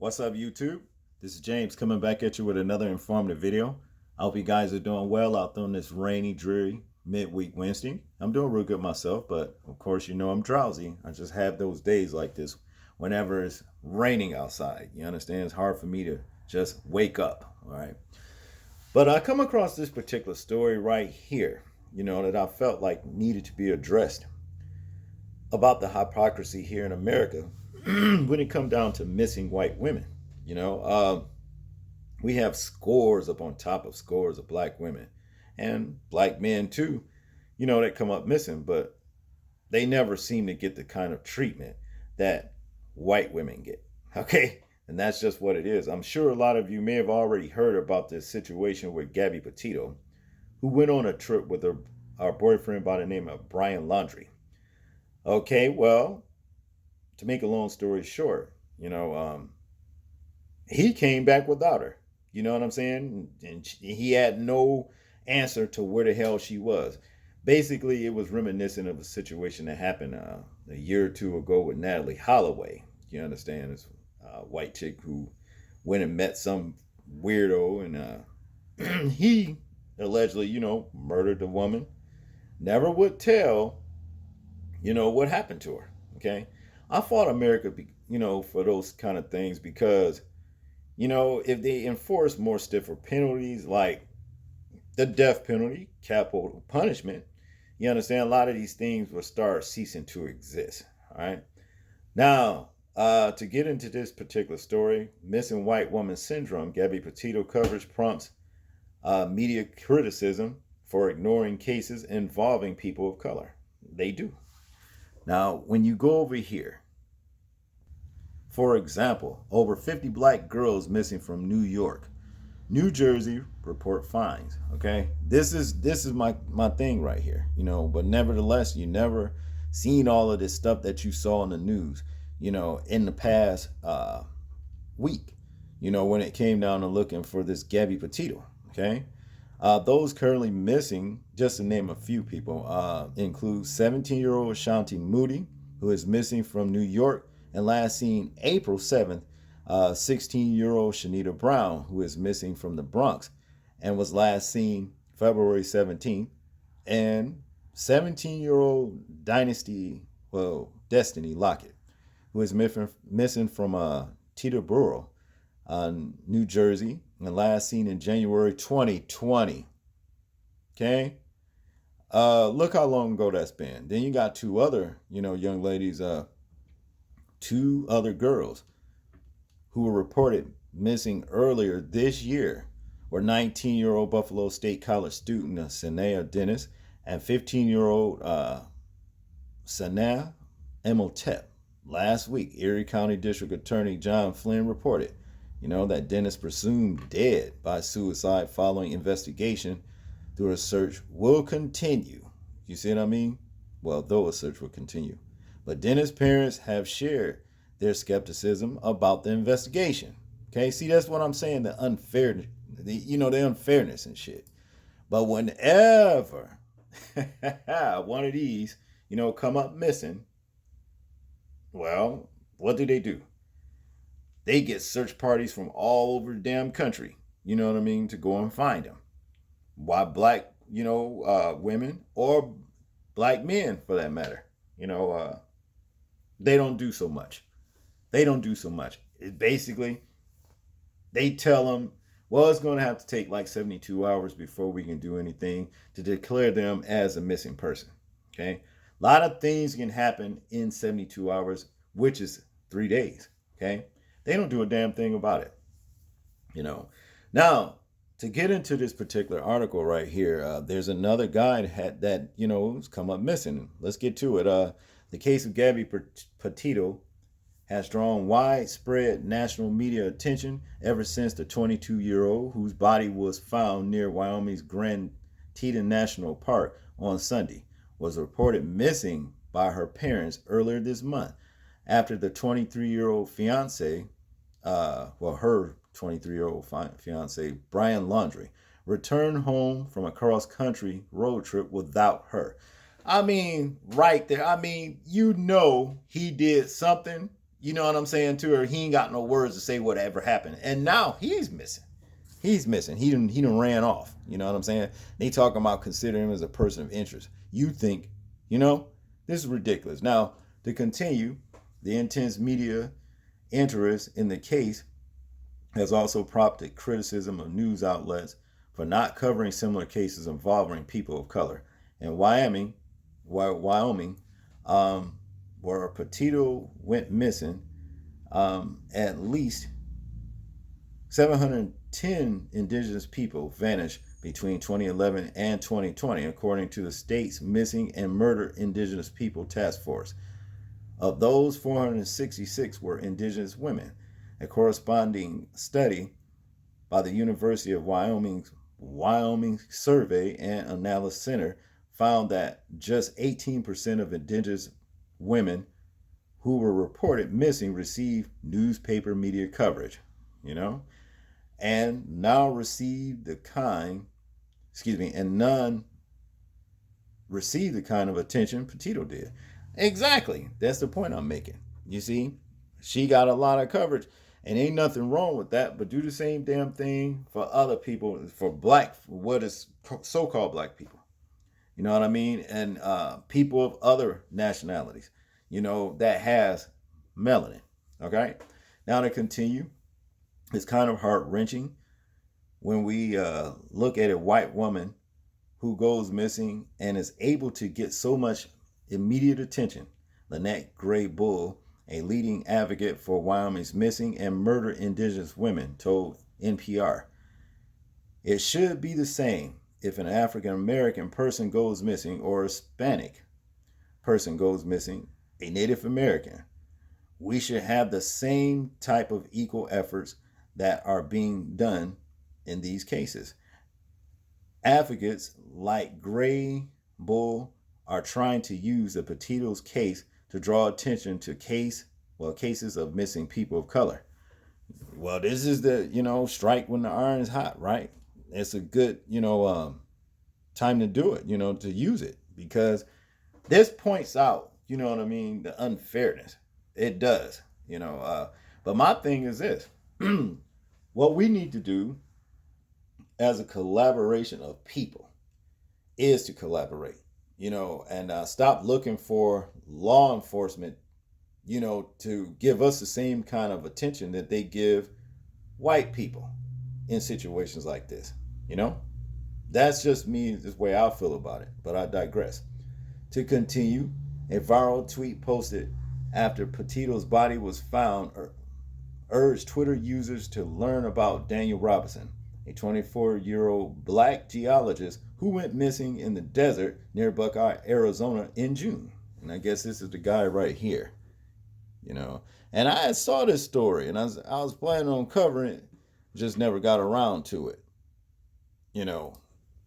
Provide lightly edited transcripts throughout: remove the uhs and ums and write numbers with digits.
What's up, YouTube? This is James coming back at you with another informative video. I hope you guys are doing well out there on this rainy, dreary midweek Wednesday. I'm doing real good myself, but of course, you know I'm drowsy. I just have those days like this whenever it's raining outside. You understand? It's hard for me to just wake up, all right? But I come across this particular story right here, that I felt like needed to be addressed about the hypocrisy here in America when it come down to missing white women. You know, uh, we have scores upon top of scores of black women and black men too, that come up missing, but they never seem to get the kind of treatment that white women get. Okay. And that's just what it is. I'm sure a lot of you may have already heard about this situation with Gabby Petito, who went on a trip with our boyfriend by the name of Brian Laundrie. Okay, well, to make a long story short, he came back without her. You know what I'm saying? And he had no answer to where the hell she was. Basically, it was reminiscent of a situation that happened a year or two ago with Natalie Holloway. You understand? This white chick who went and met some weirdo, and he allegedly, murdered the woman. Never would tell, what happened to her. Okay, I fought America, for those kind of things because if they enforce more stiffer penalties like the death penalty, capital punishment, you understand, a lot of these things will start ceasing to exist. All right. Now, to get into this particular story, missing white woman syndrome, Gabby Petito coverage prompts media criticism for ignoring cases involving people of color. They do. Now, when you go over here, for example, over 50 black girls missing from New York. New Jersey report finds. Okay, this is my thing right here. But nevertheless, you never seen all of this stuff that you saw in the news. In the past week. When it came down to looking for this Gabby Petito. Okay, those currently missing, just to name a few people, include 17-year-old Ashanti Moody, who is missing from New York and last seen April 7th. 16-year-old Shanita Brown, who is missing from the Bronx and was last seen February 17th. And 17-year-old Destiny Lockett, who is missing from Teterboro, New Jersey, and last seen in January 2020. Okay? Look how long ago that's been. Then you got two other, young ladies, two other girls who were reported missing earlier this year were 19-year-old Buffalo State College student Sanaa Dennis and 15-year-old Sanaa Emotep. Last week, Erie County District Attorney John Flynn reported, that Dennis presumed dead by suicide following investigation through a search will continue. You see what I mean? Well, though a search will continue. But Dennis' parents have shared their skepticism about the investigation. Okay, see, that's what I'm saying, the unfairness, the unfairness and shit. But whenever one of these, come up missing, well, what do? They get search parties from all over the damn country, to go and find them. Why black, women or black men for that matter, they don't do so much. They don't do so much. Basically, they tell them, well, it's going to have to take like 72 hours before we can do anything to declare them as a missing person. Okay. A lot of things can happen in 72 hours, which is 3 days. Okay. They don't do a damn thing about it. Now, to get into this particular article right here, there's another guy that has come up missing. Let's get to it. The case of Gabby Petito has drawn widespread national media attention ever since the 22-year-old, whose body was found near Wyoming's Grand Teton National Park on Sunday, was reported missing by her parents earlier this month after the 23-year-old fiance, her 23-year-old fiance, Brian Laundrie, returned home from a cross-country road trip without her. I mean, right there. I mean, he did something You know what I'm saying to her? He ain't got no words to say whatever happened. And now he's missing. He's missing. He done ran off. You know what I'm saying? They talking about considering him as a person of interest. You think, this is ridiculous. Now, to continue, the intense media interest in the case has also prompted criticism of news outlets for not covering similar cases involving people of color. In Wyoming, where Petito went missing, at least 710 indigenous people vanished between 2011 and 2020, according to the state's Missing and Murdered Indigenous People Task Force. Of those, 466 were indigenous women. A corresponding study by the University of Wyoming's Wyoming Survey and Analysis Center found that just 18% of indigenous women who were reported missing received newspaper media coverage, and now receive the kind, and none received the kind of attention Petito did. Exactly. That's the point I'm making. You see, she got a lot of coverage, and ain't nothing wrong with that, but do the same damn thing for other people, for what is so-called black people. You know what I mean? And people of other nationalities, that has melanin. Okay? Now to continue, it's kind of heart-wrenching when we look at a white woman who goes missing and is able to get so much immediate attention. Lynette Gray Bull, a leading advocate for Wyoming's missing and murdered indigenous women, told NPR, "It should be the same if an African American person goes missing or a Hispanic person goes missing, a Native American. We should have the same type of equal efforts that are being done in these cases. Advocates like Gray Bull are trying to use the Petito's case to draw attention to cases of missing people of color." Well, this is the, strike when the iron is hot, right? It's a good, time to do it, to use it, because this points out, the unfairness. It does, but my thing is this. What we need to do as a collaboration of people is to collaborate, and stop looking for law enforcement, to give us the same kind of attention that they give white people in situations like this. That's just me, this way I feel about it, but I digress. To continue, a viral tweet posted after Petito's body was found urged Twitter users to learn about Daniel Robinson, a 24-year-old black geologist who went missing in the desert near Buckeye, Arizona in June. And I guess this is the guy right here, And I saw this story, and I was planning on covering it, just never got around to it,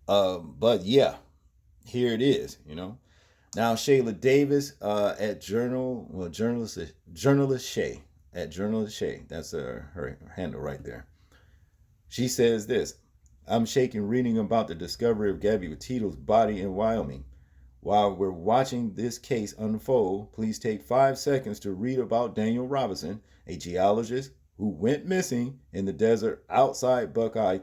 But yeah, here it is, Now Shayla Davis at journalist Shay at Journalist Shay. That's her handle right there. She says this: "I'm shaking reading about the discovery of Gabby Petito's body in Wyoming. While we're watching this case unfold, please take 5 seconds to read about Daniel Robinson, a geologist who went missing in the desert outside Buckeye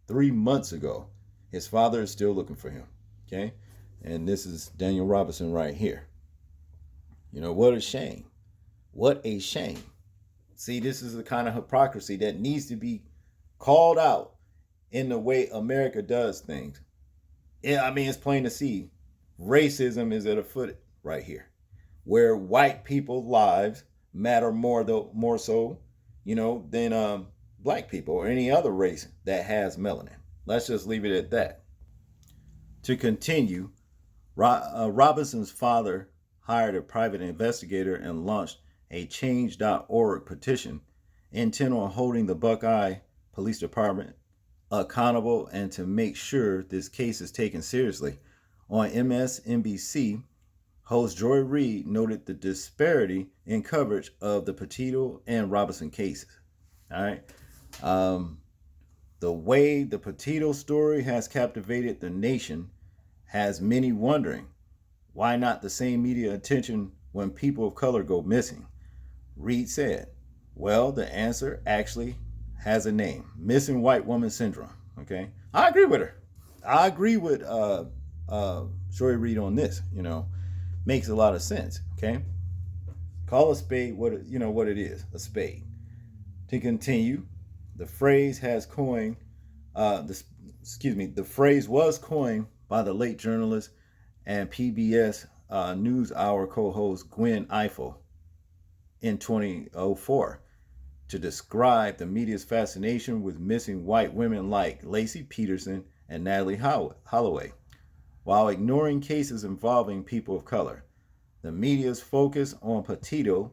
3 months ago. His father is still looking for him." Okay? And this is Daniel Robinson right here. What a shame. What a shame. See, this is the kind of hypocrisy that needs to be called out in the way America does things. It's plain to see. Racism is at a foot right here, where white people's lives matter more so, than black people or any other race that has melanin. Let's just leave it at that. To continue, Robinson's father hired a private investigator and launched a change.org petition intent on holding the Buckeye Police Department accountable and to make sure this case is taken seriously. On MSNBC, host Joy Reid noted the disparity in coverage of the Petito and Robinson cases. All right. The way the Petito story has captivated the nation has many wondering why not the same media attention when people of color go missing. Reed said, well, the answer actually has a name: missing white woman syndrome. Okay, I agree with her. I agree with Shorty Reed on this. Makes a lot of sense. Okay, call a spade what it is, a spade. To continue, the phrase has coined the phrase was coined by the late journalist and PBS NewsHour co-host Gwen Ifill in 2004 to describe the media's fascination with missing white women like Lacey Peterson and Natalie Holloway, while ignoring cases involving people of color. The media's focus on Petito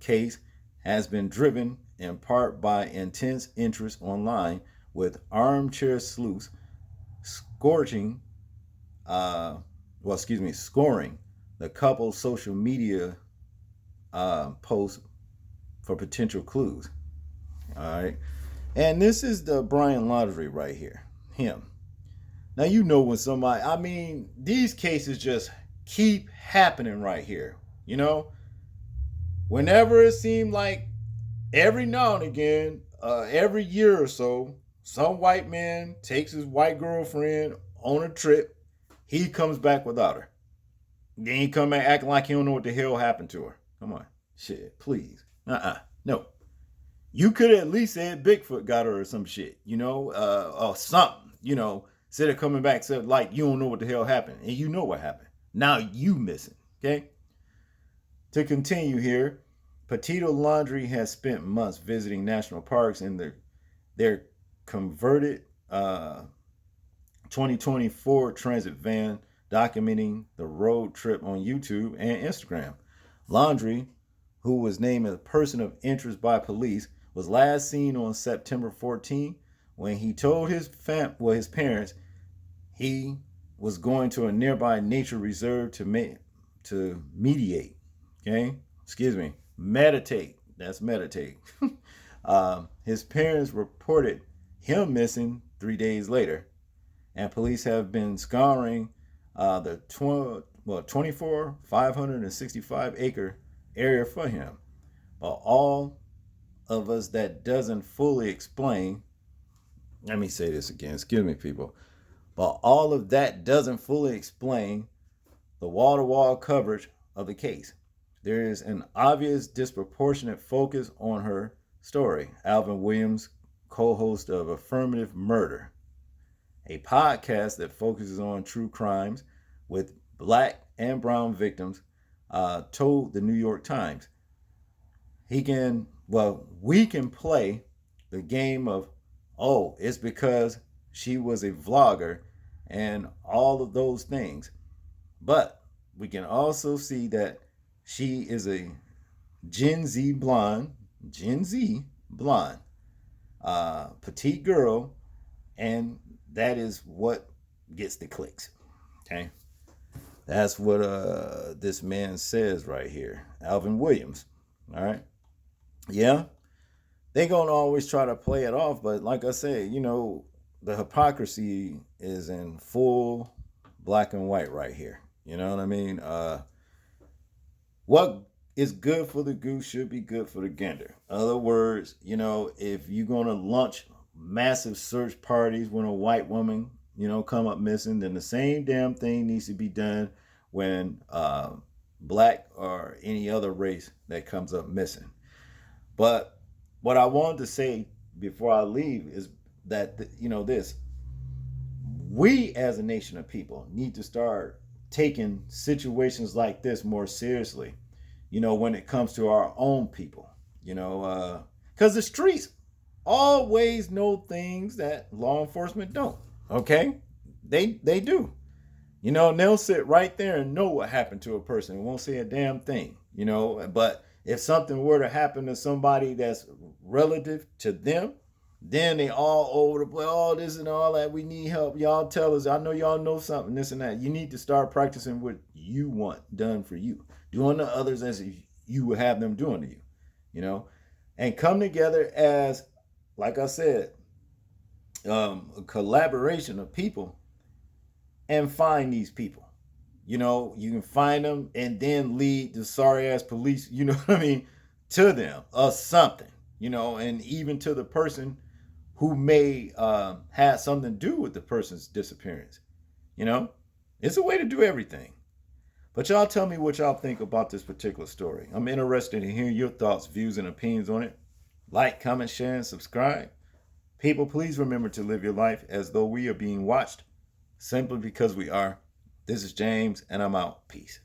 case has been driven in part by intense interest online, with armchair sleuths scorching, scoring the couple's social media posts for potential clues. All right, and this is the Brian Laundrie right here. Him. Now when somebody. I mean, these cases just keep happening right here. Whenever it seemed like every now and again, every year or so, some white man takes his white girlfriend on a trip. He comes back without her. Then he come back acting like he don't know what the hell happened to her. Come on. Shit, please. No. You could have at least said Bigfoot got her or some shit, or something, instead of coming back said like you don't know what the hell happened. And you know what happened. Now you missing, okay? To continue here, Petito Laundrie has spent months visiting national parks in their converted 2020 Ford Transit van, documenting the road trip on YouTube and Instagram. Laundrie, who was named a person of interest by police, was last seen on September 14 when he told his parents he was going to a nearby nature reserve to mediate. Okay? Meditate. That's meditate. His parents reported him missing 3 days later, and police have been scouring the 565 acre area for him. But all of us that doesn't fully explain, let me say this again, excuse me, people, but all of that doesn't fully explain the wall-to-wall coverage of the case. There is an obvious disproportionate focus on her story. Alvin Williams, co-host of Affirmative Murder, a podcast that focuses on true crimes with black and brown victims, told the New York Times, we can play the game of, it's because she was a vlogger and all of those things. But we can also see that she is a Gen Z blonde, petite girl, and that is what gets the clicks. Okay, that's what this man says right here, Alvin Williams. All right, yeah, they gonna always try to play it off, but like I said, the hypocrisy is in full black and white right here. You know what I mean? What is good for the goose should be good for the gander. In other words, if you're going to launch massive search parties when a white woman, come up missing, then the same damn thing needs to be done when black or any other race that comes up missing. But what I wanted to say before I leave is that, this, we as a nation of people need to start taking situations like this more seriously, when it comes to our own people, because the streets always know things that law enforcement don't. Okay, they do, and they'll sit right there and know what happened to a person and won't say a damn thing, but if something were to happen to somebody that's relative to them, then they all over the place, all this and all that, we need help, y'all tell us, I know y'all know something, this and that. You need to start practicing what you want done for you, doing to others as if you would have them doing to you, and come together as, like I said, a collaboration of people, and find these people, You can find them and then lead the sorry ass police, you know what I mean, to them or something, and even to the person who may have something to do with the person's disappearance. You know, it's a way to do everything. But y'all tell me what y'all think about this particular story. I'm interested in hearing your thoughts, views, and opinions on it. Like, comment, share, and subscribe. People, please remember to live your life as though we are being watched, simply because we are. This is James, and I'm out. Peace.